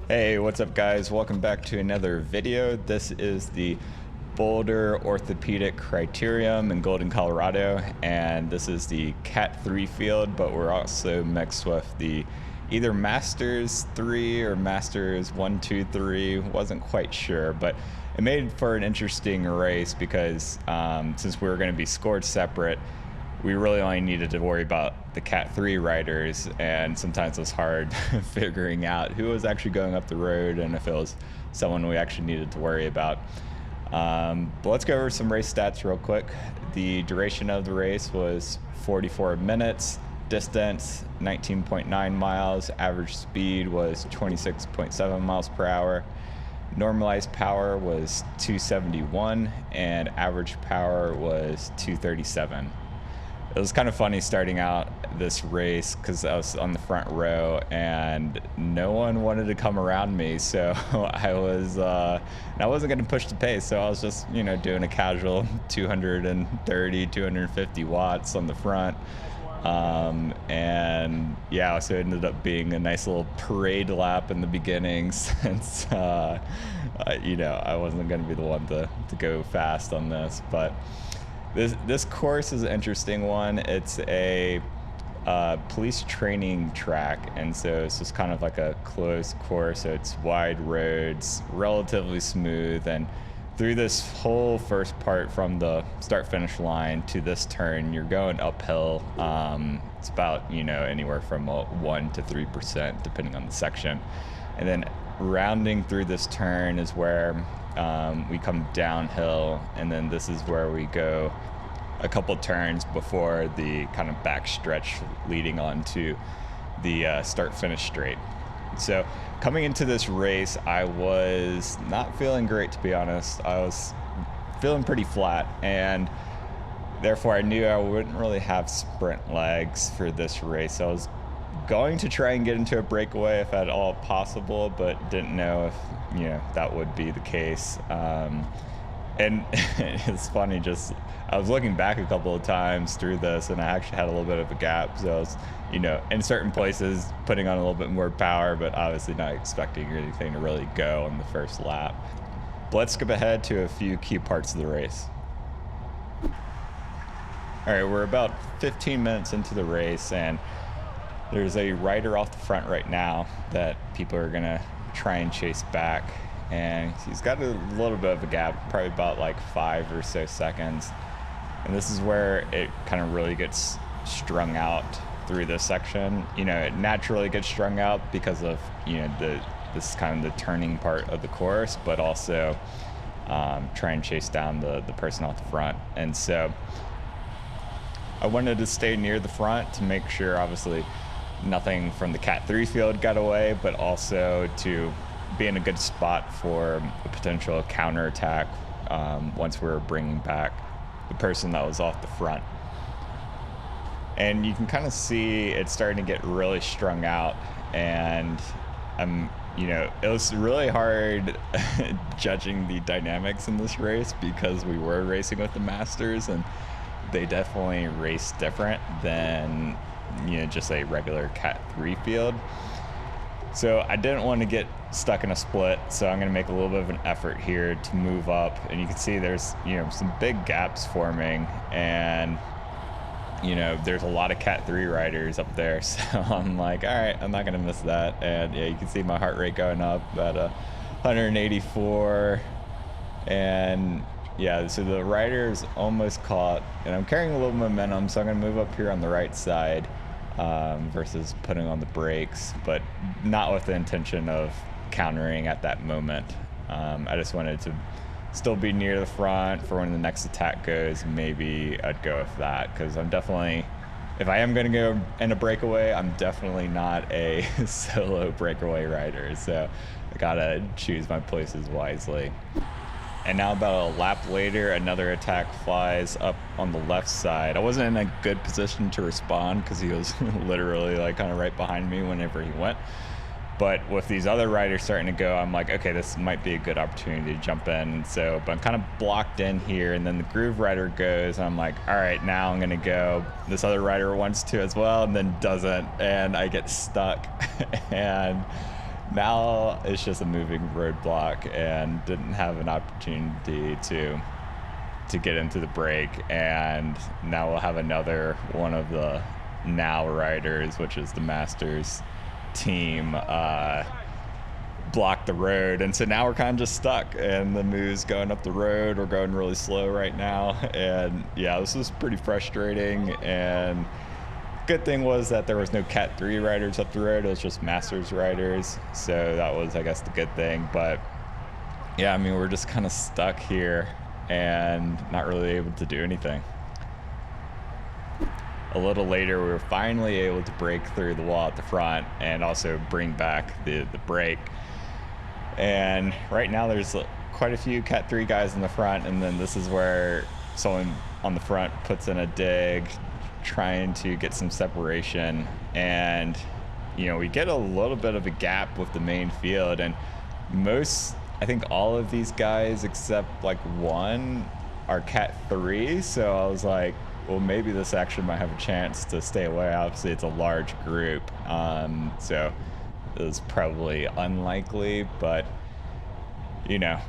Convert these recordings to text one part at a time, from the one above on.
Hey, what's up guys? Welcome back to another video. This is the Boulder Orthopedic Criterium in Golden, Colorado, and this is the Cat 3 field, but we're also mixed with the either Masters 3 or Masters 1, 2, 3, wasn't quite sure, but it made for an interesting race because since we were going to be scored separate, we really only needed to worry about the Cat 3 riders, and sometimes it was hard figuring out who was actually going up the road and if it was someone we actually needed to worry about. But let's go over some race stats real quick. The duration of the race was 44 minutes, distance 19.9 miles, average speed was 26.7 miles per hour. Normalized power was 271 and average power was 237. It was kind of funny starting out this race because I was on the front row and no one wanted to come around me, so I wasn't going to push the pace, so I was just doing a casual 230, 250 watts on the front, and yeah, so it ended up being a nice little parade lap in the beginning since I wasn't going to be the one to go fast on this, but. This course is an interesting one. It's a police training track, and so it's just kind of like a closed course. So it's wide roads, relatively smooth, and through this whole first part from the start-finish line to this turn, you're going uphill. It's about anywhere from 1 to 3% depending on the section, and then rounding through this turn is where we come downhill, and then this is where we go a couple turns before the kind of back stretch leading on to the start-finish straight. So coming into this race, I was not feeling great, to be honest. I was feeling pretty flat, and therefore I knew I wouldn't really have sprint legs for this race. I was going to try and get into a breakaway if at all possible, but didn't know if that would be the case. And it's funny, I was looking back a couple of times through this, and I actually had a little bit of a gap, so I was in certain places putting on a little bit more power, but obviously not expecting anything to really go on the first lap. But let's skip ahead to a few key parts of the race. All right, we're about 15 minutes into the race, and there's a rider off the front right now that people are gonna try and chase back, and he's got a little bit of a gap, probably about like 5 or so seconds, and this is where it kind of really gets strung out through this section. It naturally gets strung out because of this is kind of the turning part of the course, but also try and chase down the person off the front. And so I wanted to stay near the front to make sure, obviously, nothing from the Cat 3 field got away, but also to be in a good spot for a potential counterattack once we were bringing back the person that was off the front. And you can kind of see it's starting to get really strung out, and it was really hard judging the dynamics in this race because we were racing with the Masters, and they definitely race different than just a regular Cat 3 field. So I didn't want to get stuck in a split, so I'm going to make a little bit of an effort here to move up, and you can see there's some big gaps forming, and there's a lot of Cat 3 riders up there, so I'm like, all right, I'm not going to miss that. And yeah, you can see my heart rate going up at 184, and yeah, so the rider's almost caught, and I'm carrying a little momentum, so I'm going to move up here on the right side versus putting on the brakes, but not with the intention of countering at that moment. I just wanted to still be near the front for when the next attack goes. Maybe I'd go with that, because I'm definitely, if I am going to go in a breakaway, I'm definitely not a solo breakaway rider, so I gotta choose my places wisely. And now about a lap later, another attack flies up on the left side. I wasn't in a good position to respond because he was literally like kind of right behind me whenever he went. But with these other riders starting to go, I'm like, okay, this might be a good opportunity to jump in. So, but I'm kind of blocked in here, and then the groove rider goes, and I'm like, all right, now I'm gonna go. This other rider wants to as well, and then doesn't, and I get stuck. And now it's just a moving roadblock, and didn't have an opportunity to get into the break. And now we'll have another one of the now riders, which is the Masters team, block the road. And so now we're kind of just stuck, and the move's going up the road. We're going really slow right now, and yeah, this was pretty frustrating. And good thing was that there was no Cat 3 riders up the road. It was just Masters riders, so that was, I guess, the good thing. But yeah, I mean, we're just kind of stuck here and not really able to do anything. A little later, we were finally able to break through the wall at the front and also bring back the brake. And right now there's quite a few Cat 3 guys in the front, and then this is where someone on the front puts in a dig, trying to get some separation. And you know, we get a little bit of a gap with the main field, and I think all of these guys except like one are Cat 3, so I was like, well, maybe this actually might have a chance to stay away. Obviously it's a large group, so it was probably unlikely, but you know,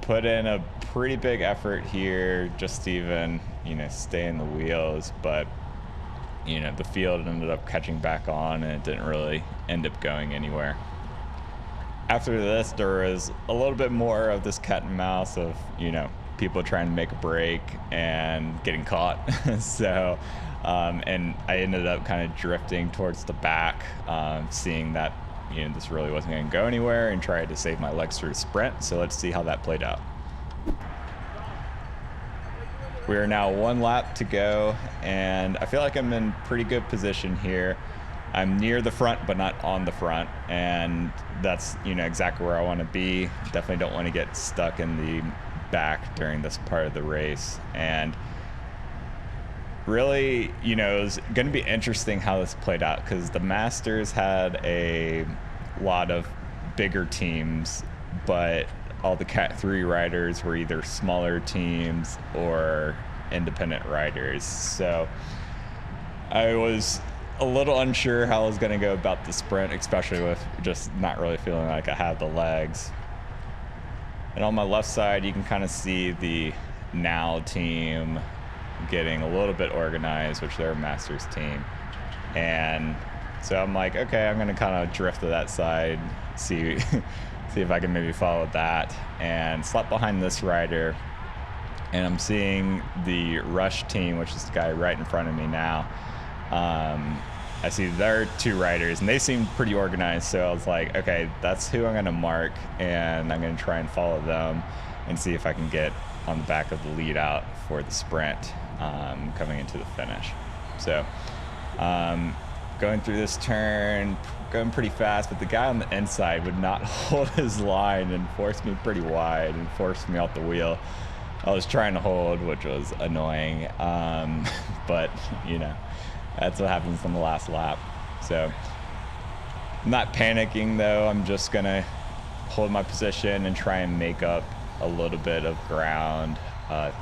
put in a pretty big effort here just to even, you know, stay in the wheels. But you know, the field ended up catching back on, and it didn't really end up going anywhere. After this, there was a little bit more of this cat and mouse of, you know, people trying to make a break and getting caught. So, and I ended up kind of drifting towards the back, seeing that, you know, this really wasn't going to go anywhere, and tried to save my legs through a sprint. So let's see how that played out. We are now 1 lap to go, and I feel like I'm in pretty good position here. I'm near the front, but not on the front, and that's, you know, exactly where I want to be. Definitely don't want to get stuck in the back during this part of the race. And really, you know, it was going to be interesting how this played out, because the Masters had a lot of bigger teams, but all the Cat 3 riders were either smaller teams or independent riders. So I was a little unsure how I was going to go about the sprint, especially with just not really feeling like I had the legs. And on my left side, you can kind of see the Now team getting a little bit organized, which they're a Masters team. And so I'm like, okay, I'm going to kind of drift to that side, see if I can maybe follow that, and slap behind this rider. And I'm seeing the Rush team, which is the guy right in front of me now. I see there are 2 riders, and they seem pretty organized. So I was like, okay, that's who I'm going to mark, and I'm going to try and follow them and see if I can get on the back of the lead out for the sprint coming into the finish. So going through this turn, going pretty fast, but the guy on the inside would not hold his line and forced me pretty wide and forced me off the wheel. I was trying to hold, which was annoying, but you know, that's what happens on the last lap. So I'm not panicking though. I'm just gonna hold my position and try and make up a little bit of ground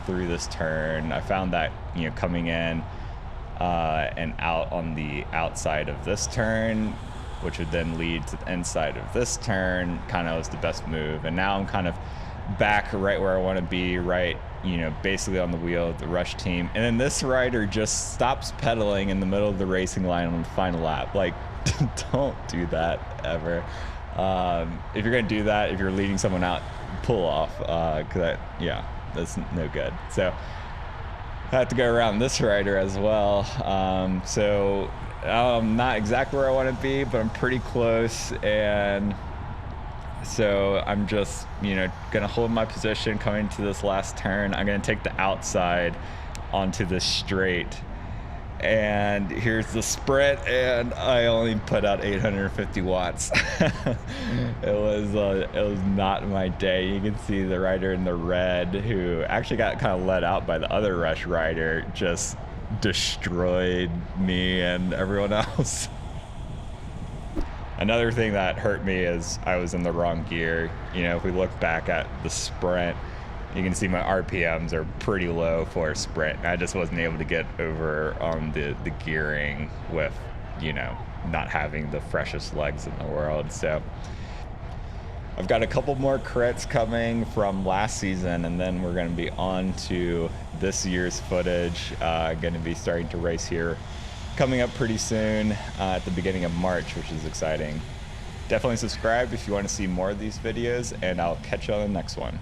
through this turn. I found that, you know, coming in and out on the outside of this turn, which would then lead to the inside of this turn, kind of was the best move. And now I'm kind of back right where I want to be, right, you know, basically on the wheel of the Rush team. And then this rider just stops pedaling in the middle of the racing line on the final lap. Like, don't do that ever. If you're going to do that, if you're leading someone out, pull off, because yeah, that's no good. So I have to go around this rider as well. So not exactly where I want to be, but I'm pretty close. And so I'm just, you know, going to hold my position coming to this last turn. I'm going to take the outside onto this straight. And here's the sprint, and I only put out 850 watts. It was not my day. You can see the rider in the red, who actually got kind of let out by the other Rush rider, just destroyed me and everyone else. Another thing that hurt me is I was in the wrong gear. You know, if we look back at the sprint, you can see my RPMs are pretty low for a sprint. I just wasn't able to get over on the gearing with, you know, not having the freshest legs in the world. So I've got a couple more crits coming from last season, and then we're going to be on to this year's footage. Going to be starting to race here coming up pretty soon at the beginning of March, which is exciting. Definitely subscribe if you want to see more of these videos, and I'll catch you on the next one.